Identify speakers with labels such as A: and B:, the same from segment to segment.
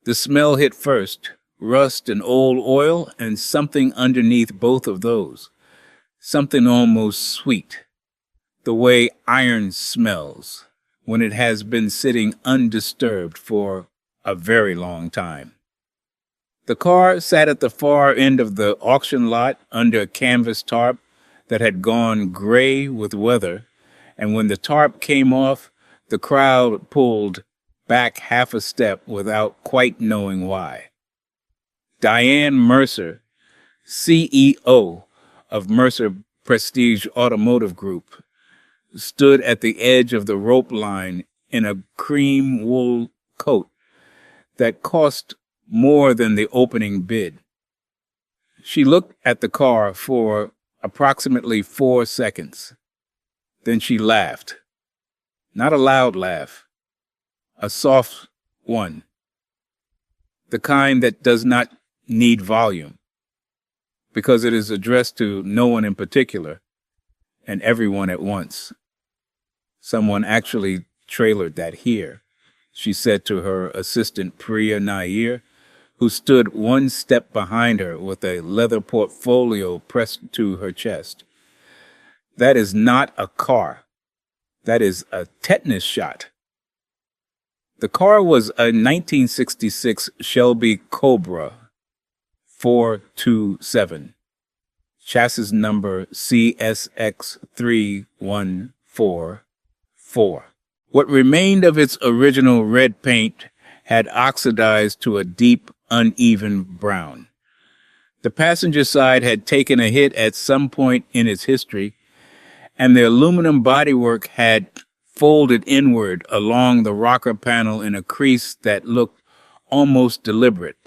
A: The smell hit first, rust and old oil, and something underneath both of those. Something almost sweet, the way iron smells when it has been sitting undisturbed for a very long time. The car sat at the far end of the auction lot under a canvas tarp that had gone gray with weather, and when the tarp came off, the crowd pulled back half a step without quite knowing why. Diane Mercer, CEO of Mercer Prestige Automotive Group, stood at the edge of the rope line in a cream wool coat that cost more than the opening bid. She looked at the car for approximately 4 seconds. Then she laughed. Not a loud laugh, a soft one. The kind that does not need volume, because it is addressed to no one in particular and everyone at once. Someone actually trailered that here, she said to her assistant Priya Nair, who stood one step behind her with a leather portfolio pressed to her chest. That is not a car. That is a tetanus shot. The car was a 1966 Shelby Cobra 427, chassis number CSX3144. What remained of its original red paint had oxidized to a deep, uneven brown. The passenger side had taken a hit at some point in its history, and the aluminum bodywork had folded inward along the rocker panel in a crease that looked almost deliberate,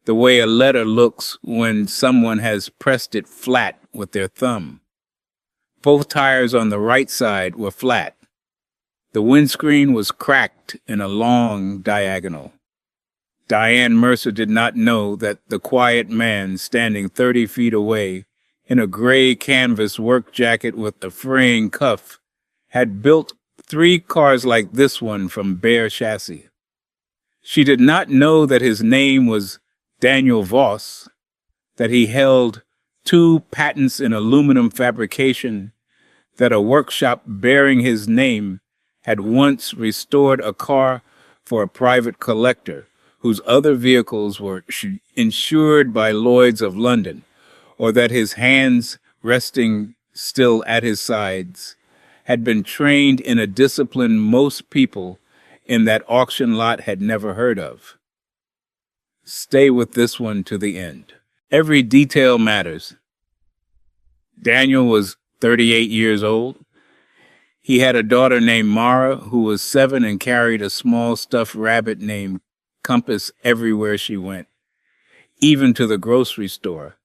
A: the way a letter looks when someone has pressed it flat with their thumb. Both tires on the right side were flat. The windscreen was cracked in a long diagonal. Diane Mercer did not know that the quiet man standing 30 feet away in a gray canvas work jacket with a fraying cuff had built 3 cars like this one from bare chassis. She did not know that his name was Daniel Voss, that he held 2 patents in aluminum fabrication, that a workshop bearing his name had once restored a car for a private collector whose other vehicles were insured by Lloyd's of London, or that his hands, resting still at his sides, had been trained in a discipline most people in that auction lot had never heard of. Stay with this one to the end. Every detail matters. Daniel was 38 years old. He had a daughter named Mara who was 7 and carried a small stuffed rabbit named Compass everywhere she went, even to the grocery store,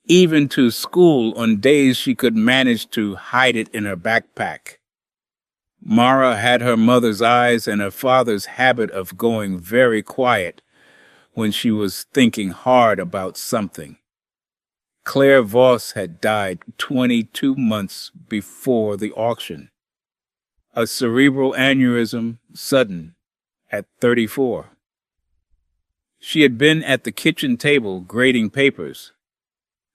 A: even to school on days she could manage to hide it in her backpack. Mara had her mother's eyes and her father's habit of going very quiet when she was thinking hard about something. Claire Voss had died 22 months before the auction. A cerebral aneurysm, sudden, at 34. She had been at the kitchen table grading papers.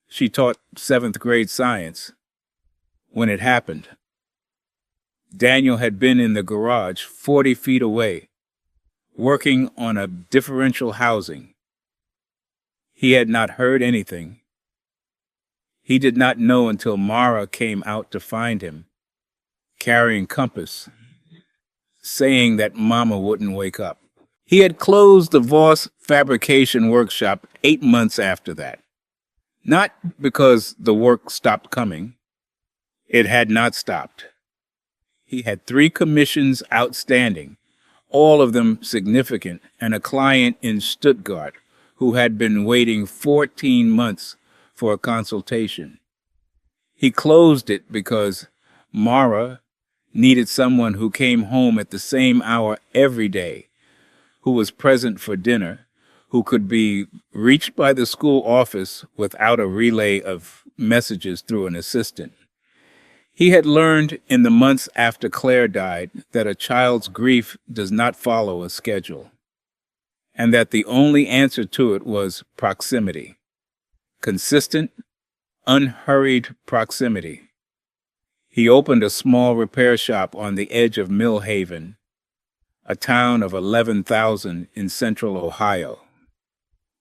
A: She taught 7th grade science when it happened. Daniel had been in the garage 40 feet away, working on a differential housing. He had not heard anything. He did not know until Mara came out to find him, carrying Compass, saying that Mama wouldn't wake up. He had closed the Voss fabrication workshop 8 months after that. Not because the work stopped coming. It had not stopped. He had 3 commissions outstanding, all of them significant, and a client in Stuttgart who had been waiting 14 months for a consultation. He closed it because Mara needed someone who came home at the same hour every day, who was present for dinner, who could be reached by the school office without a relay of messages through an assistant. He had learned in the months after Claire died that a child's grief does not follow a schedule. and that the only answer to it was proximity. Consistent, unhurried proximity. He opened a small repair shop on the edge of Millhaven, a town of 11,000 in central Ohio.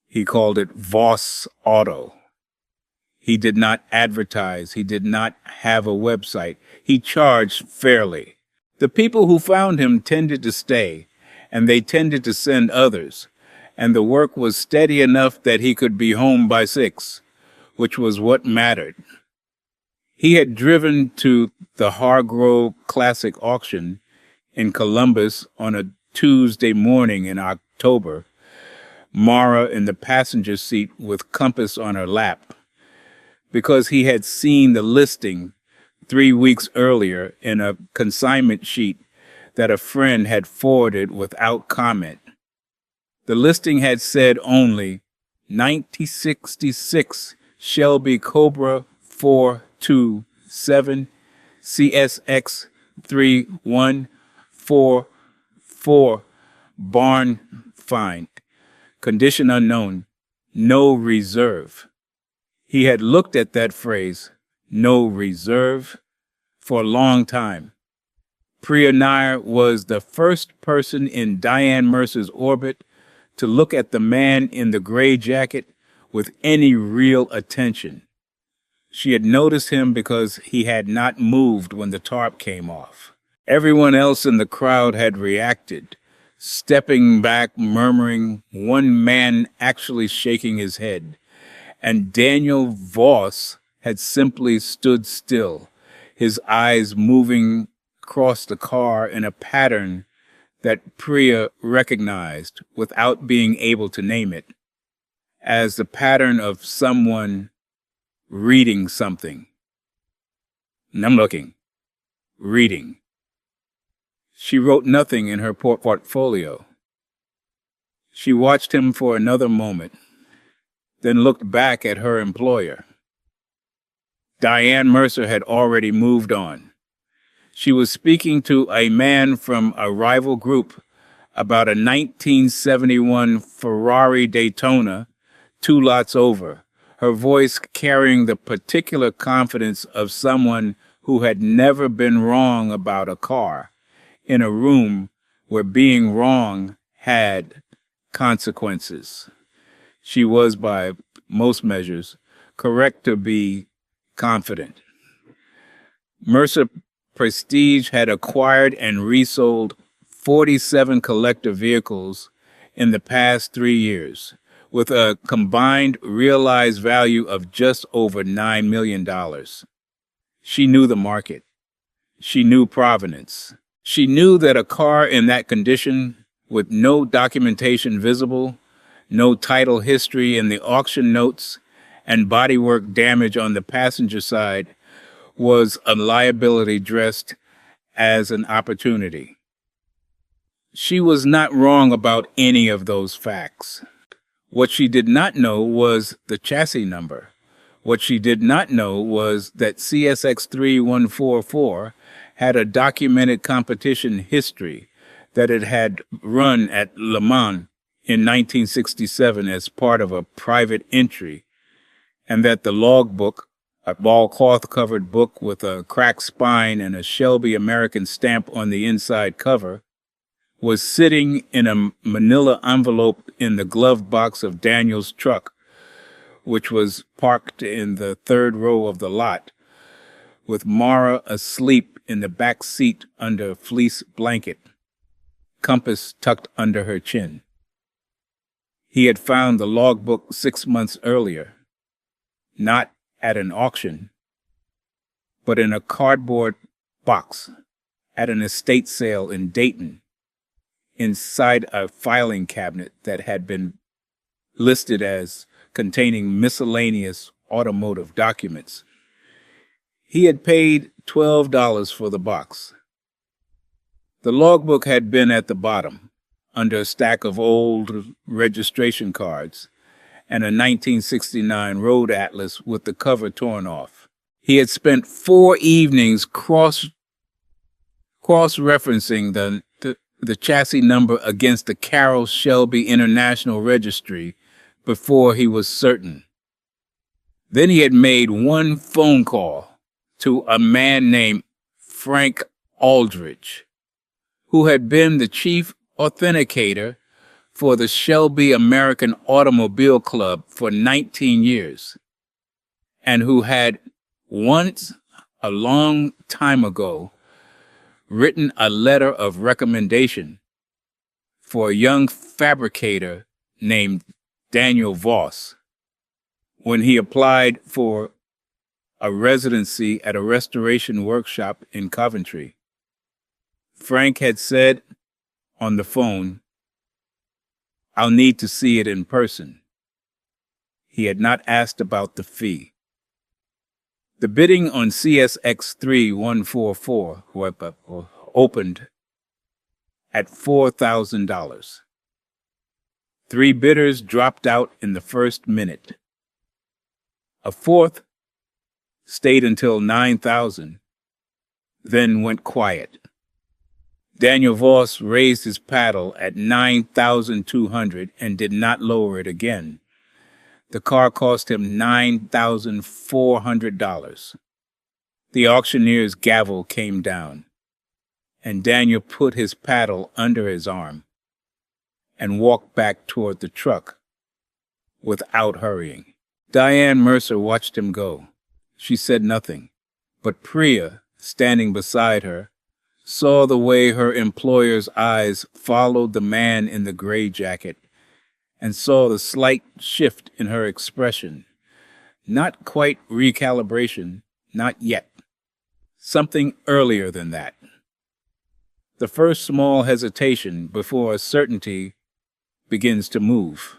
A: He called it Voss Auto. He did not advertise. He did not have a website. He charged fairly. The people who found him tended to stay, and they tended to send others, and the work was steady enough that he could be home by 6, which was what mattered. He had driven to the Hargrove Classic Auction in Columbus on a Tuesday morning in October, Mara in the passenger seat with Compass on her lap, because he had seen the listing 3 weeks earlier in a consignment sheet that a friend had forwarded without comment. The listing had said only 1966 Shelby Cobra 427 CSX 3144 barn find. Condition unknown. No reserve. He had looked at that phrase, no reserve, for a long time. Priya Nair was the first person in Diane Mercer's orbit to look at the man in the gray jacket with any real attention. She had noticed him because he had not moved when the tarp came off. Everyone else in the crowd had reacted, stepping back, murmuring, one man actually shaking his head. And Daniel Voss had simply stood still, his eyes moving across the car in a pattern that Priya recognized without being able to name it, as the pattern of someone reading something. And I'm looking, reading. She wrote nothing in her portfolio. She watched him for another moment, then looked back at her employer. Diane Mercer had already moved on. She was speaking to a man from a rival group about a 1971 Ferrari Daytona 2 lots over, her voice carrying the particular confidence of someone who had never been wrong about a car, in a room where being wrong had consequences. She was, by most measures, correct to be confident. Mercer Prestige had acquired and resold 47 collector vehicles in the past 3 years, with a combined realized value of just over $9 million. She knew the market. She knew provenance. She knew that a car in that condition, with no documentation visible, no title history in the auction notes, and bodywork damage on the passenger side, was a liability dressed as an opportunity. She was not wrong about any of those facts. What she did not know was the chassis number. What she did not know was that CSX 3144 had a documented competition history, that it had run at Le Mans in 1967 as part of a private entry, and that the Logbook, a ball cloth-covered book with a cracked spine and a Shelby American stamp on the inside cover, was sitting in a manila envelope in the glove box of Daniel's truck, which was parked in the 3rd row of the lot, with Mara asleep in the back seat under a fleece blanket, Compass tucked under her chin. He had found the logbook 6 months earlier, not at an auction, but in a cardboard box at an estate sale in Dayton, inside a filing cabinet that had been listed as containing miscellaneous automotive documents. He had paid $12 for the box. The logbook had been at the bottom, under a stack of old registration cards and a 1969 road atlas with the cover torn off. He had spent 4 evenings cross-referencing the chassis number against the Carroll Shelby International Registry before he was certain. Then he had made one phone call to a man named Frank Aldridge, who had been the chief authenticator for the Shelby American Automobile Club for 19 years, and who had once, a long time ago, written a letter of recommendation for a young fabricator named Daniel Voss when he applied for a residency at a restoration workshop in Coventry. Frank had said on the phone, "I'll need to see it in person." He had not asked about the fee. The bidding on CSX 3144 opened at $4,000. 3 bidders dropped out in the first minute. A fourth stayed until 9,000, then went quiet. Daniel Voss raised his paddle at 9,200 and did not lower it again. The car cost him $9,400. The auctioneer's gavel came down, and Daniel put his paddle under his arm and walked back toward the truck without hurrying. Diane Mercer watched him go. She said nothing, but Priya, standing beside her, saw the way her employer's eyes followed the man in the gray jacket and saw the slight shift in her expression. Not quite recalibration, not yet. Something earlier than that. The first small hesitation before a certainty begins to move.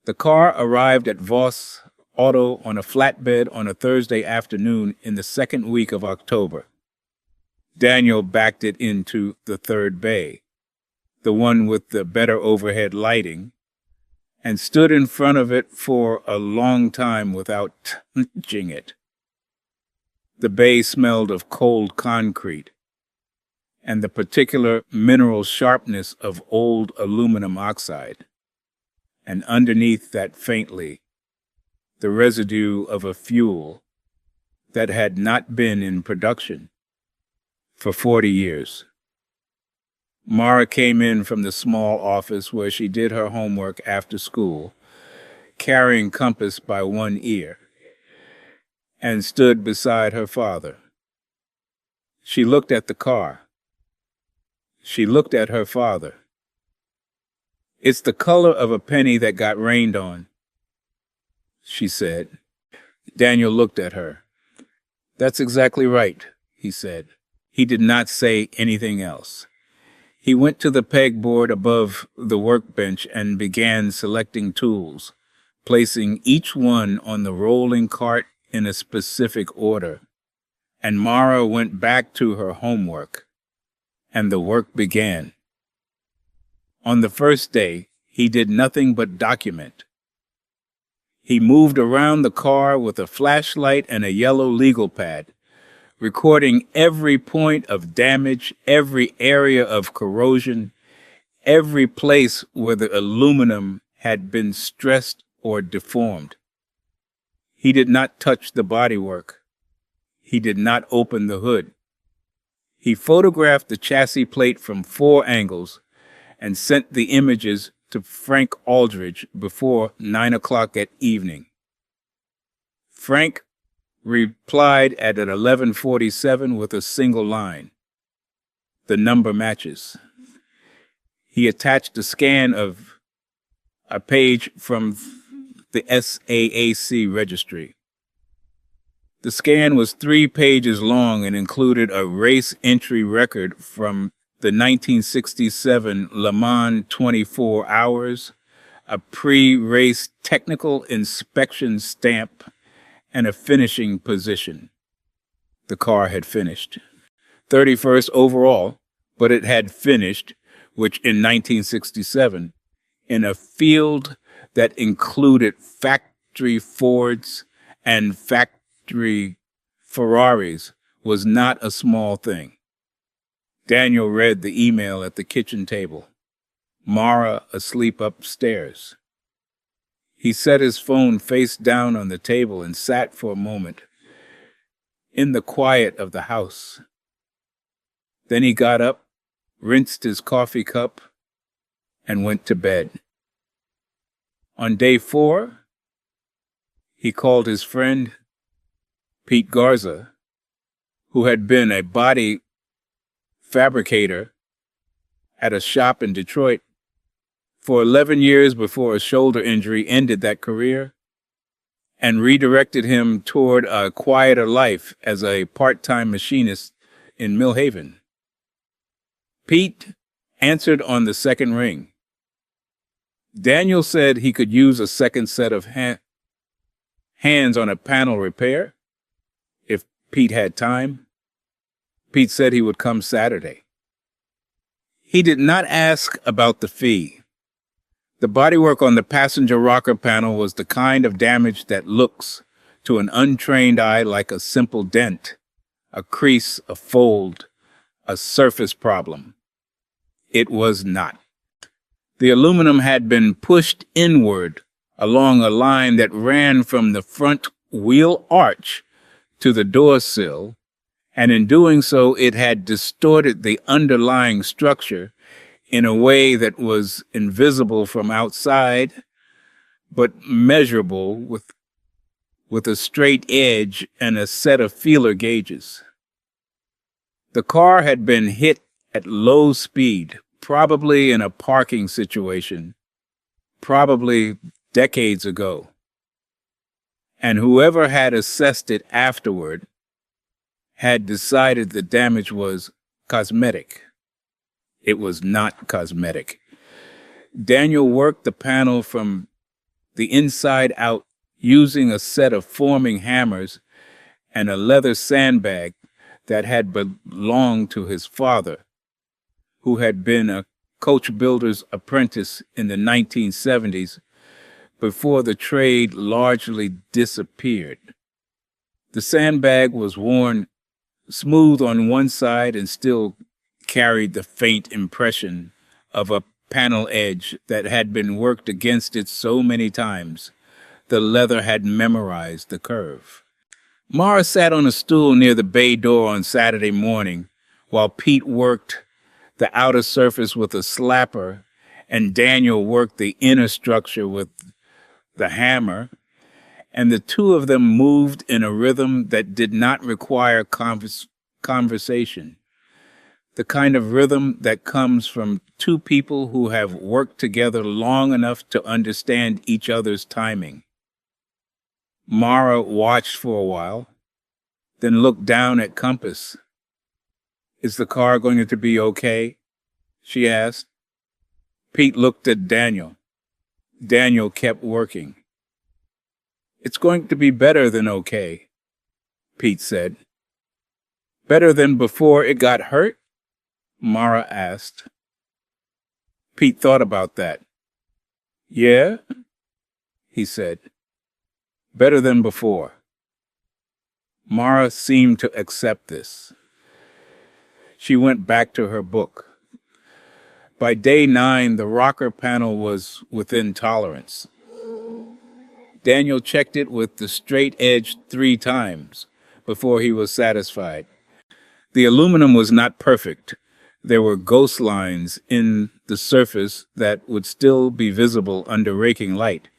A: The car arrived at Voss Auto on a flatbed on a Thursday afternoon in the second week of October. Daniel backed it into the third bay, the one with the better overhead lighting, and stood in front of it for a long time without touching it. The bay smelled of cold concrete and the particular mineral sharpness of old aluminum oxide, and underneath that faintly, the residue of a fuel that had not been in production for 40 years. Mara came in from the small office where she did her homework after school, carrying compass by one ear, and stood beside her father. She looked at the car. She looked at her father. "It's the color of a penny that got rained on," she said. Daniel looked at her. "That's exactly right," he said. He did not say anything else. He went to the pegboard above the workbench and began selecting tools, placing each one on the rolling cart in a specific order. And Mara went back to her homework, and the work began. On the first day, he did nothing but document. He moved around the car with a flashlight and a yellow legal pad, recording every point of damage, every area of corrosion, every place where the aluminum had been stressed or deformed. He did not touch the bodywork. He did not open the hood. He photographed the chassis plate from 4 angles and sent the images to Frank Aldridge before 9 o'clock that evening. Frank replied at 11:47 with a single line. "The number matches." He attached a scan of a page from the SAAC registry. The scan was 3 pages long and included a race entry record from the 1967 Le Mans 24 hours, a pre-race technical inspection stamp, and a finishing position. The car had finished. 31st overall, but it had finished, which in 1967, in a field that included factory Fords and factory Ferraris, was not a small thing. Daniel read the email at the kitchen table. Mara asleep upstairs. He set his phone face down on the table and sat for a moment in the quiet of the house. Then he got up, rinsed his coffee cup, and went to bed. On day 4, he called his friend, Pete Garza, who had been a body fabricator at a shop in Detroit for 11 years before a shoulder injury ended that career, and redirected him toward a quieter life as a part-time machinist in Mill Haven. Pete answered on the second ring. Daniel said he could use a second set of hands on a panel repair if Pete had time. Pete said he would come Saturday. He did not ask about the fee. The bodywork on the passenger rocker panel was the kind of damage that looks to an untrained eye like a simple dent, a crease, a fold, a surface problem. It was not. The aluminum had been pushed inward along a line that ran from the front wheel arch to the door sill, and in doing so it had distorted the underlying structure in a way that was invisible from outside, but measurable with a straight edge and a set of feeler gauges. The car had been hit at low speed, probably in a parking situation, probably decades ago. And whoever had assessed it afterward had decided the damage was cosmetic. It was not cosmetic. Daniel worked the panel from the inside out using a set of forming hammers and a leather sandbag that had belonged to his father, who had been a coach builder's apprentice in the 1970s before the trade largely disappeared. The sandbag was worn smooth on one side and still carried the faint impression of a panel edge that had been worked against it so many times the leather had memorized the curve. Mara sat on a stool near the bay door on Saturday morning while Pete worked the outer surface with a slapper and Daniel worked the inner structure with the hammer, and the two of them moved in a rhythm that did not require conversation. The kind of rhythm that comes from two people who have worked together long enough to understand each other's timing. Mara watched for a while, then looked down at Compass. "Is the car going to be okay?" she asked. Pete looked at Daniel. Daniel kept working. "It's going to be better than okay," Pete said. "Better than before it got hurt?" Mara asked. Pete thought about that. "Yeah," he said. "Better than before." Mara seemed to accept this. She went back to her book. By day 9, the rocker panel was within tolerance. Daniel checked it with the straight edge 3 times before he was satisfied. The aluminum was not perfect. There were ghost lines in the surface that would still be visible under raking light,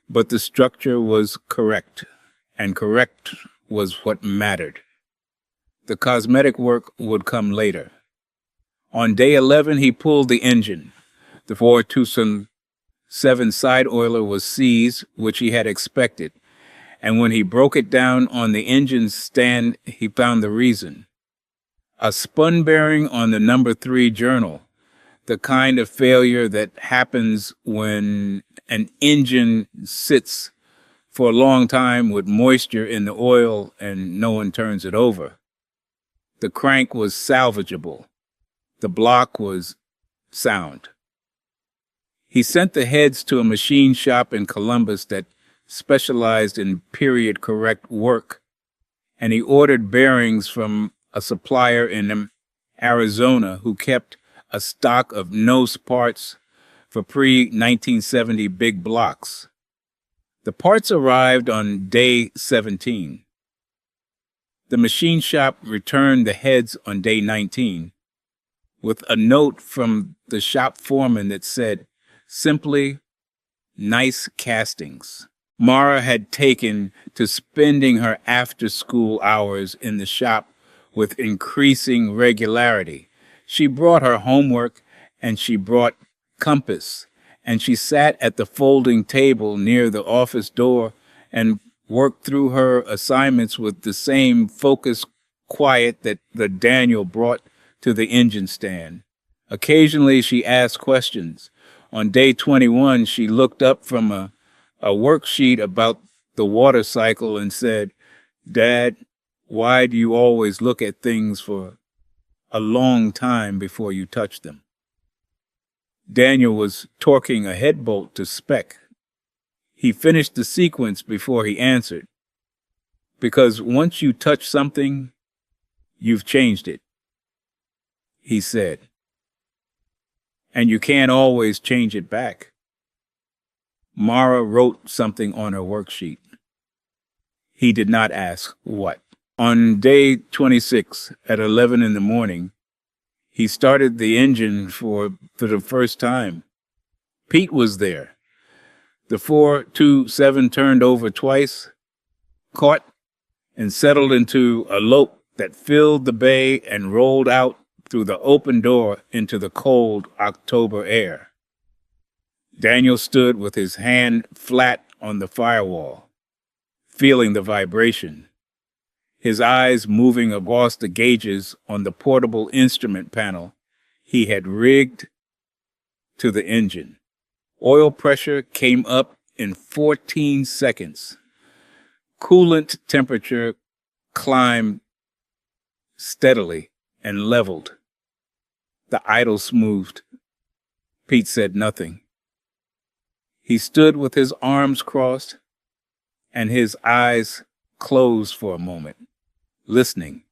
A: but the structure was correct, and correct was what mattered. The cosmetic work would come later. On day 11, he pulled the engine. The 4-7 side oiler was seized, which he had expected, and when he broke it down on the engine stand, he found the reason. A spun bearing on the number 3 journal, the kind of failure that happens when an engine sits for a long time with moisture in the oil and no one turns it over. The crank was salvageable. The block was sound. He sent the heads to a machine shop in Columbus that specialized in period-correct work, and he ordered bearings from a supplier in Arizona, who kept a stock of nose parts for pre-1970 big blocks. The parts arrived on day 17. The machine shop returned the heads on day 19 with a note from the shop foreman that said, simply, "Nice castings." Mara had taken to spending her after-school hours in the shop with increasing regularity. She brought her homework, and she brought compass, and she sat at the folding table near the office door and worked through her assignments with the same focused quiet that the Daniel brought to the engine stand. Occasionally she asked questions. On day 21, she looked up from a worksheet about the water cycle and said, "Dad, why do you always look at things for a long time before you touch them?" Daniel was torquing a head bolt to spec. He finished the sequence before he answered. "Because once you touch something, you've changed it," he said. "And you can't always change it back." Mara wrote something on her worksheet. He did not ask what. On day 26 at 11 in the morning, he started the engine for the first time. Pete was there. The 427 turned over twice, caught, and settled into a lope that filled the bay and rolled out through the open door into the cold October air. Daniel stood with his hand flat on the firewall, feeling the vibration, his eyes moving across the gauges on the portable instrument panel he had rigged to the engine. Oil pressure came up in 14 seconds. Coolant temperature climbed steadily and leveled. The idle smoothed. Pete said nothing. He stood with his arms crossed and his eyes closed for a moment, listening.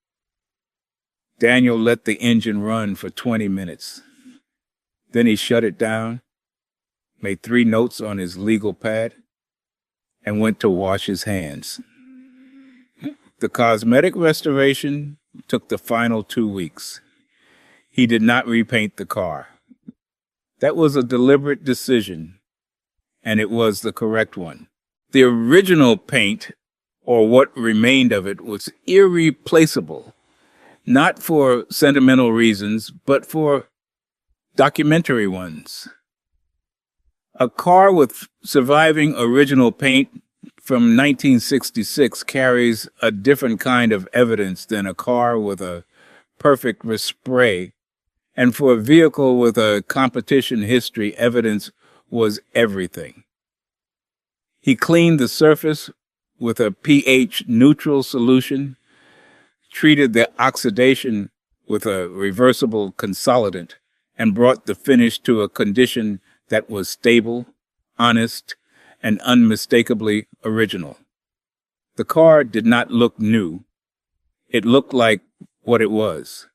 A: Daniel let the engine run for 20 minutes. Then he shut it down, made 3 notes on his legal pad, and went to wash his hands. The cosmetic restoration took the final 2 weeks. He did not repaint the car. That was a deliberate decision, and it was the correct one. The original paint, or what remained of it, was irreplaceable, not for sentimental reasons, but for documentary ones. A car with surviving original paint from 1966 carries a different kind of evidence than a car with a perfect respray, and for a vehicle with a competition history, evidence was everything. He cleaned the surface with a pH-neutral solution, treated the oxidation with a reversible consolidant, and brought the finish to a condition that was stable, honest, and unmistakably original. The car did not look new. It looked like what it was.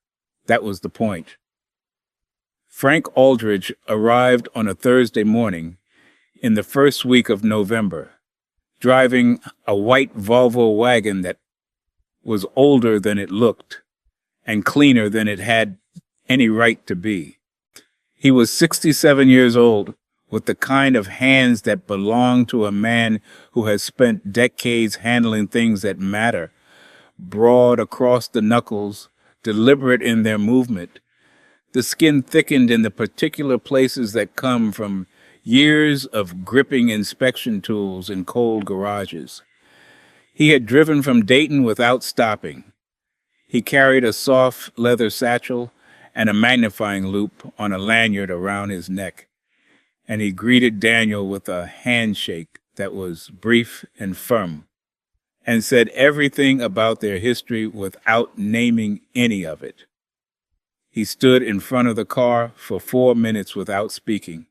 A: That was the point. Frank Aldridge arrived on a Thursday morning in the first week of November, driving a white Volvo wagon that was older than it looked and cleaner than it had any right to be. He was 67 years old, with the kind of hands that belong to a man who has spent decades handling things that matter, broad across the knuckles, deliberate in their movement. The skin thickened in the particular places that come from years of gripping inspection tools in cold garages. He had driven from Dayton without stopping. He carried a soft leather satchel and a magnifying loop on a lanyard around his neck, and he greeted Daniel with a handshake that was brief and firm, and said everything about their history without naming any of it. He stood in front of the car for 4 minutes without speaking.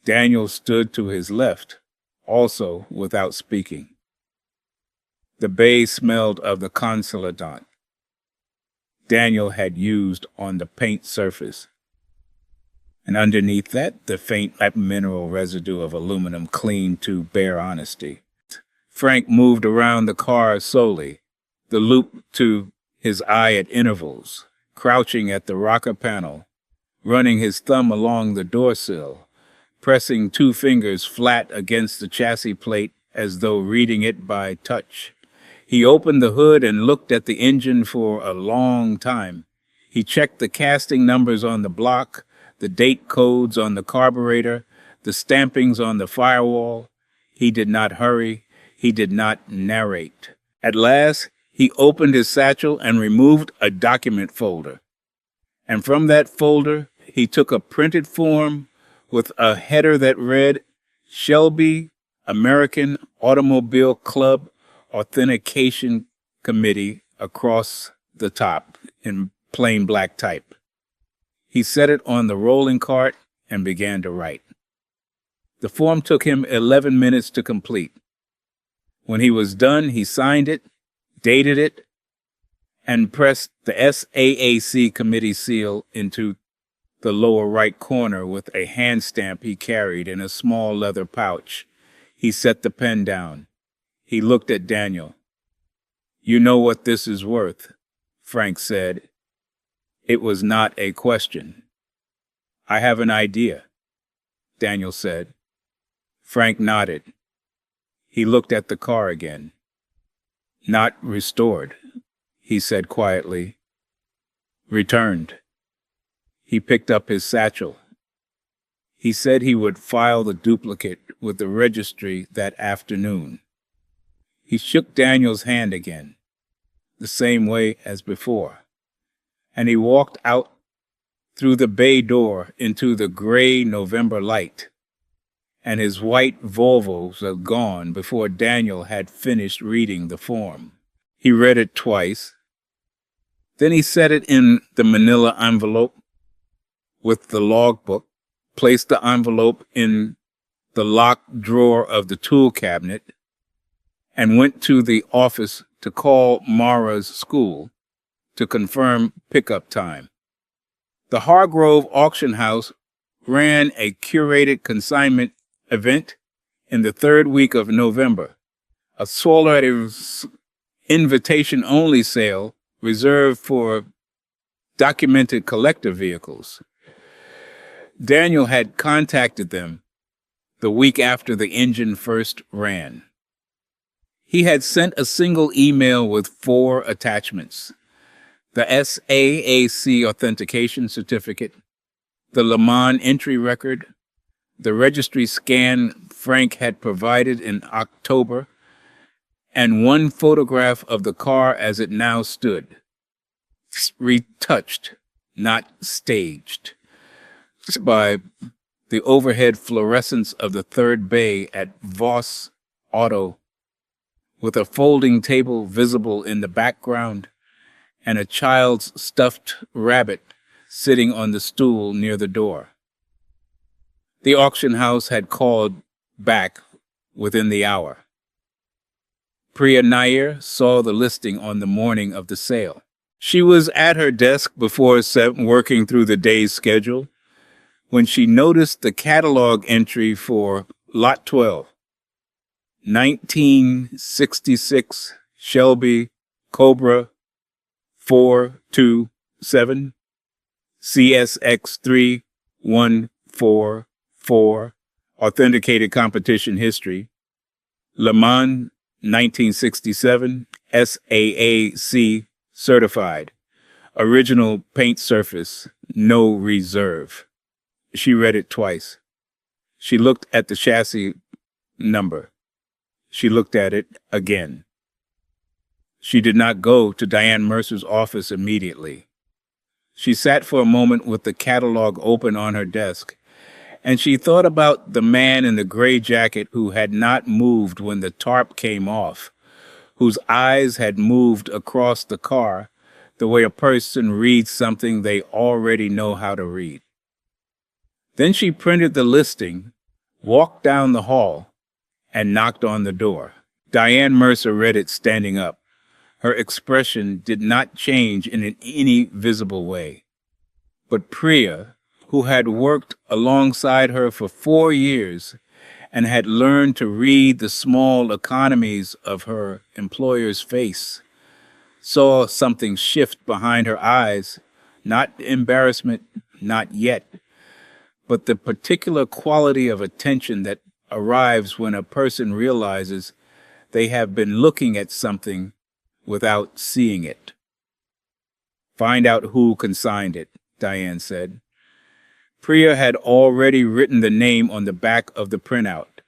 A: Daniel stood to his left, also without speaking. The bay smelled of the consolidant. Daniel had used on the paint surface. And underneath that, the faint mineral residue of aluminum cleaned to bare honesty. Frank moved around the car slowly, the loop to his eye at intervals, crouching at the rocker panel, running his thumb along the door sill, pressing 2 fingers flat against the chassis plate as though reading it by touch. He opened the hood and looked at the engine for a long time. He checked the casting numbers on the block, the date codes on the carburetor, the stampings on the firewall. He did not hurry. He did not narrate. At last, he opened his satchel and removed a document folder. And from that folder, he took a printed form with a header that read, Shelby American Automobile Club Authentication Committee across the top in plain black type. He set it on the rolling cart and began to write. The form took him 11 minutes to complete. When he was done, he signed it, dated it, and pressed the SAAC committee seal into the lower right corner with a hand stamp he carried in a small leather pouch. He set the pen down. He looked at Daniel. "You know what this is worth," Frank said. It was not a question. "I have an idea," Daniel said. Frank nodded. He looked at the car again. "Not restored," he said quietly. "Returned." He picked up his satchel. He said he would file the duplicate with the registry that afternoon. He shook Daniel's hand again, the same way as before, and he walked out through the bay door into the gray November light, and his white Volvos were gone before Daniel had finished reading the form. He read it twice. Then he set it in the manila envelope with the logbook, placed the envelope in the locked drawer of the tool cabinet, and went to the office to call Mara's school to confirm pickup time. The Hargrove auction house ran a curated consignment event in the 3rd week of November, a sort of invitation-only sale reserved for documented collector vehicles. Daniel had contacted them the week after the engine first ran. He had sent a single email with 4 attachments: the SAAC authentication certificate, the Le Mans entry record, the registry scan Frank had provided in October, and 1 photograph of the car as it now stood, retouched, not staged, by the overhead fluorescence of the 3rd bay at Voss Auto, with a folding table visible in the background and a child's stuffed rabbit sitting on the stool near the door. The auction house had called back within the hour. Priya Nair saw the listing on the morning of the sale. She was at her desk before 7, working through the day's schedule, when she noticed the catalog entry for Lot 12, 1966 Shelby Cobra 427 CSX 3144 authenticated competition history, Le Mans 1967 SAAC certified, original paint surface, no reserve. She read it twice. She looked at the chassis number. She looked at it again. She did not go to Diane Mercer's office immediately. She sat for a moment with the catalog open on her desk, and she thought about the man in the gray jacket who had not moved when the tarp came off, whose eyes had moved across the car the way a person reads something they already know how to read. Then she printed the listing, walked down the hall, and knocked on the door. Diane Mercer read it standing up, Her expression did not change in any visible way. But Priya, who had worked alongside her for 4 years and had learned to read the small economies of her employer's face, saw something shift behind her eyes, not embarrassment, not yet, but the particular quality of attention that arrives when a person realizes they have been looking at something without seeing it. Find out who consigned it, Diane said. Priya had already written the name on the back of the printout.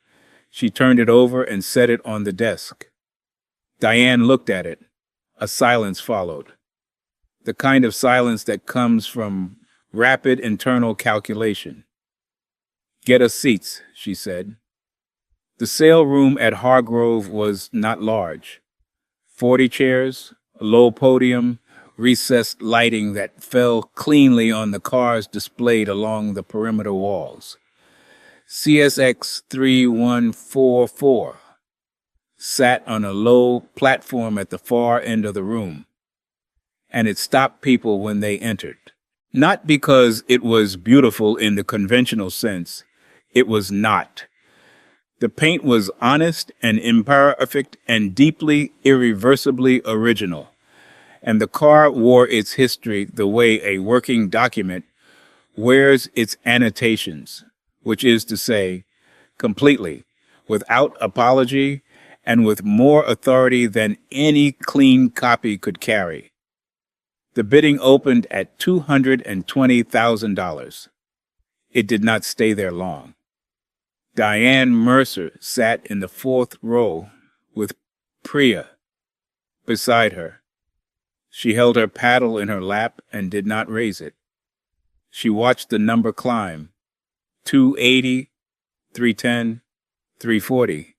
A: She turned it over and set it on the desk. Diane looked at it. A silence followed. The kind of silence that comes from rapid internal calculation. Get us seats, she said. The sale room at Hargrove was not large. 40 chairs, a low podium, recessed lighting that fell cleanly on the cars displayed along the perimeter walls. CSX 3144 sat on a low platform at the far end of the room, and it stopped people when they entered. Not because it was beautiful in the conventional sense. It was not. The paint was honest and imperfect and deeply, irreversibly original, and the car wore its history the way a working document wears its annotations, which is to say, completely, without apology, and with more authority than any clean copy could carry. The bidding opened at $220,000. It did not stay there long. Diane Mercer sat in the 4th row with Priya beside her. She held her paddle in her lap and did not raise it. She watched the number climb, 280, 310, 340.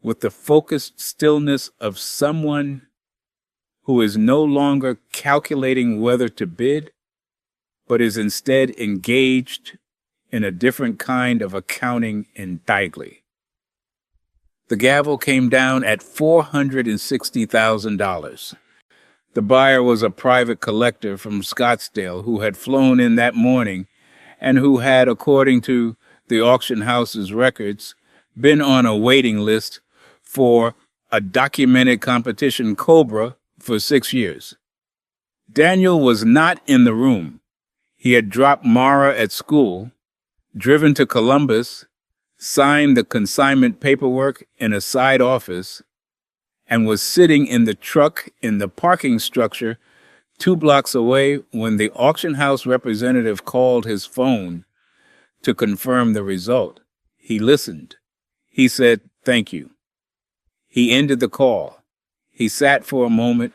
A: With the focused stillness of someone who is no longer calculating whether to bid, but is instead engaged in a different kind of accounting entirely. The gavel came down at $460,000. The buyer was a private collector from Scottsdale who had flown in that morning and who had, according to the auction house's records, been on a waiting list for a documented competition, Cobra, for 6 years. Daniel was not in the room. He had dropped Mara at school, driven to Columbus, signed the consignment paperwork in a side office, and was sitting in the truck in the parking structure 2 blocks away when the auction house representative called his phone to confirm the result. He listened. He said, "Thank you." He ended the call. He sat for a moment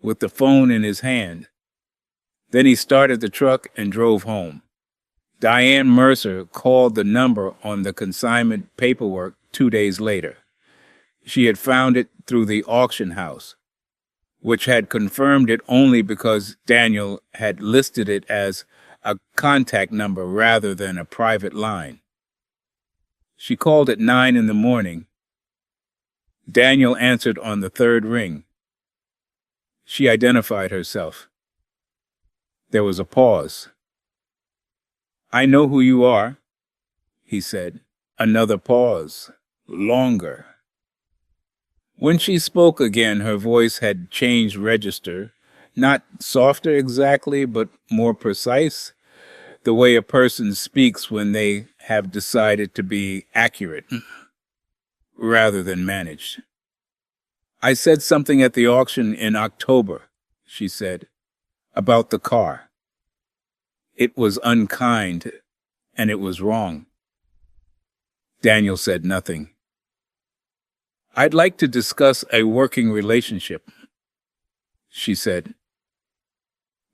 A: with the phone in his hand. Then he started the truck and drove home. Diane Mercer called the number on the consignment paperwork 2 days later. She had found it through the auction house, which had confirmed it only because Daniel had listed it as a contact number rather than a private line. She called at 9 in the morning. Daniel answered on the 3rd ring. She identified herself. There was a pause. "I know who you are," he said. Another pause. Longer. When she spoke again, her voice had changed register, not softer exactly, but more precise, the way a person speaks when they have decided to be accurate rather than managed. "I said something at the auction in October," she said, "about the car. It was unkind, and it was wrong." Daniel said nothing. "I'd like to discuss a working relationship," she said.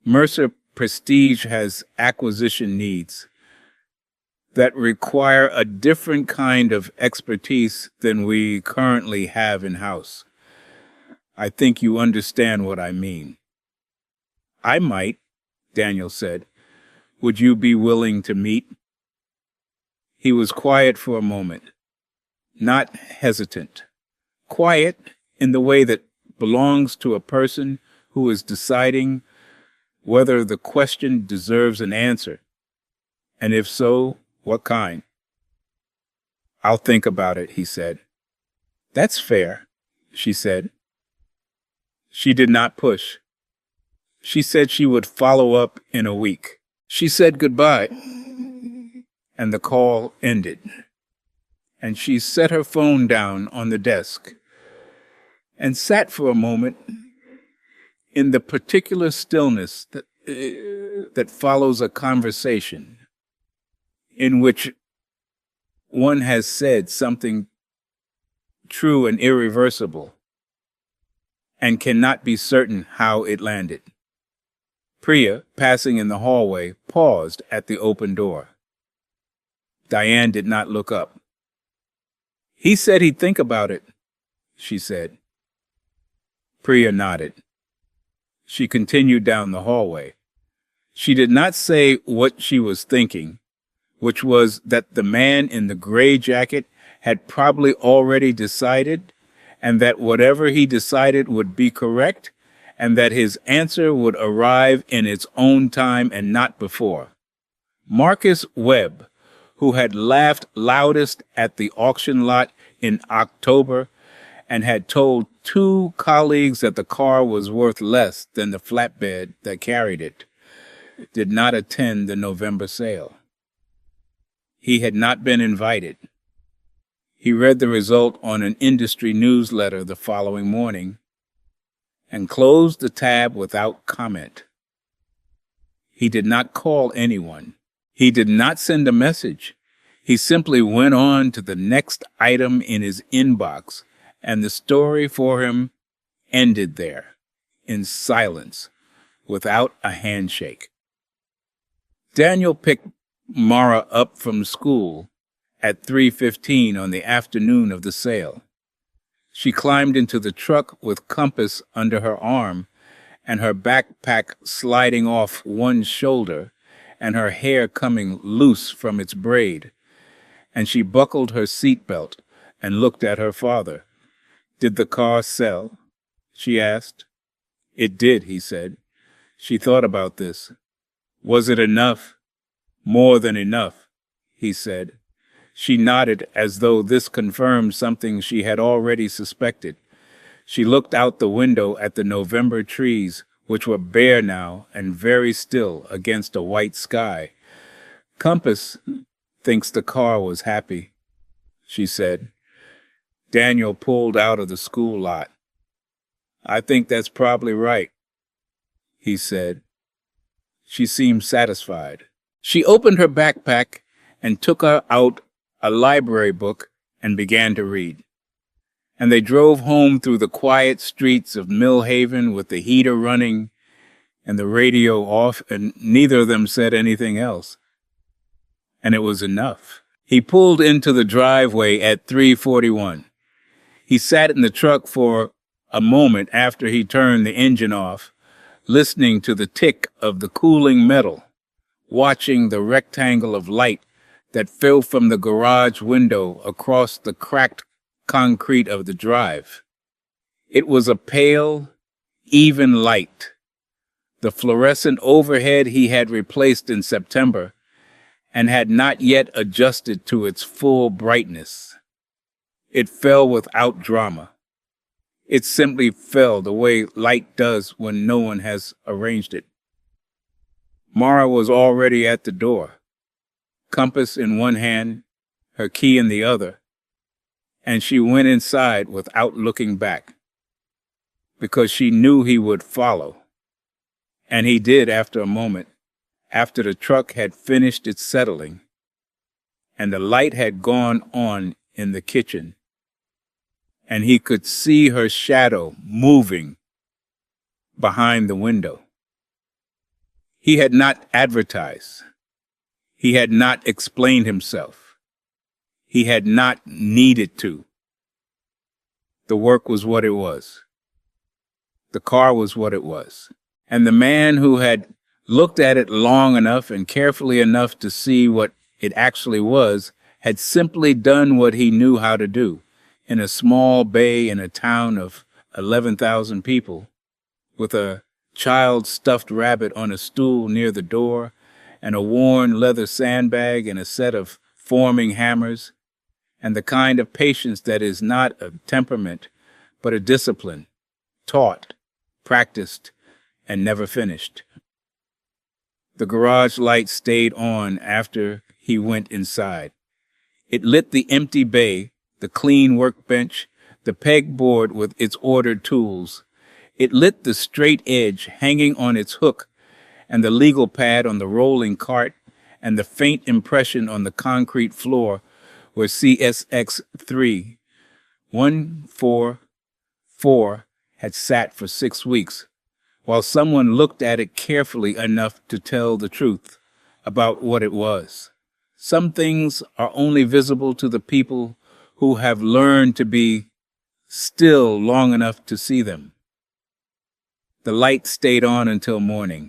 A: "Mercer Prestige has acquisition needs that require a different kind of expertise than we currently have in-house. I think you understand what I mean." "I might," Daniel said. "Would you be willing to meet?" He was quiet for a moment, not hesitant. Quiet in the way that belongs to a person who is deciding whether the question deserves an answer, and if so, what kind. I'll think about it, he said. That's fair, she said. She did not push. She said she would follow up in a week. She said goodbye, and the call ended. And she set her phone down on the desk and sat for a moment in the particular stillness that follows a conversation in which one has said something true and irreversible and cannot be certain how it landed. Priya, passing in the hallway, paused at the open door. Diane did not look up. He said he'd think about it, she said. Priya nodded. She continued down the hallway. She did not say what she was thinking, which was that the man in the gray jacket had probably already decided, and that whatever he decided would be correct, and that his answer would arrive in its own time and not before. Marcus Webb, who had laughed loudest at the auction lot in October and had told 2 colleagues that the car was worth less than the flatbed that carried it, did not attend the November sale. He had not been invited. He read the result on an industry newsletter the following morning and closed the tab without comment. He did not call anyone. He did not send a message. He simply went on to the next item in his inbox, and the story for him ended there, in silence, without a handshake. Daniel picked Mara up from school at 3:15 on the afternoon of the sale. She climbed into the truck with Compass under her arm and her backpack sliding off one shoulder and her hair coming loose from its braid, and she buckled her seatbelt and looked at her father. "Did the car sell?" she asked. "It did," he said. She thought about this. "Was it enough?" "More than enough," he said. She nodded as though this confirmed something she had already suspected. She looked out the window at the November trees, which were bare now and very still against a white sky. "Compass thinks the car was happy," she said. Daniel pulled out of the school lot. "I think that's probably right," he said. She seemed satisfied. She opened her backpack and took out a library book and began to read. And they drove home through the quiet streets of Millhaven with the heater running and the radio off, and neither of them said anything else. And it was enough. He pulled into the driveway at 3:41. He sat in the truck for a moment after he turned the engine off, listening to the tick of the cooling metal, watching the rectangle of light that fell from the garage window across the cracked concrete of the drive. It was a pale, even light. The fluorescent overhead he had replaced in September and had not yet adjusted to its full brightness. It fell without drama. It simply fell the way light does when no one has arranged it. Mara was already at the door, Compass in one hand, her key in the other, and she went inside without looking back, because she knew he would follow. And he did after a moment, after the truck had finished its settling, and the light had gone on in the kitchen, and he could see her shadow moving behind the window. He had not advertised. He had not explained himself. He had not needed to. The work was what it was. The car was what it was. And the man who had looked at it long enough and carefully enough to see what it actually was had simply done what he knew how to do in a small bay in a town of 11,000 people, with a child stuffed rabbit on a stool near the door, and a worn leather sandbag and a set of forming hammers, and the kind of patience that is not a temperament, but a discipline, taught, practiced, and never finished. The garage light stayed on after he went inside. It lit the empty bay, the clean workbench, the pegboard with its ordered tools. It lit the straight edge hanging on its hook, and the legal pad on the rolling cart, and the faint impression on the concrete floor where CSX 3144 had sat for 6 weeks, while someone looked at it carefully enough to tell the truth about what it was. Some things are only visible to the people who have learned to be still long enough to see them. The light stayed on until morning.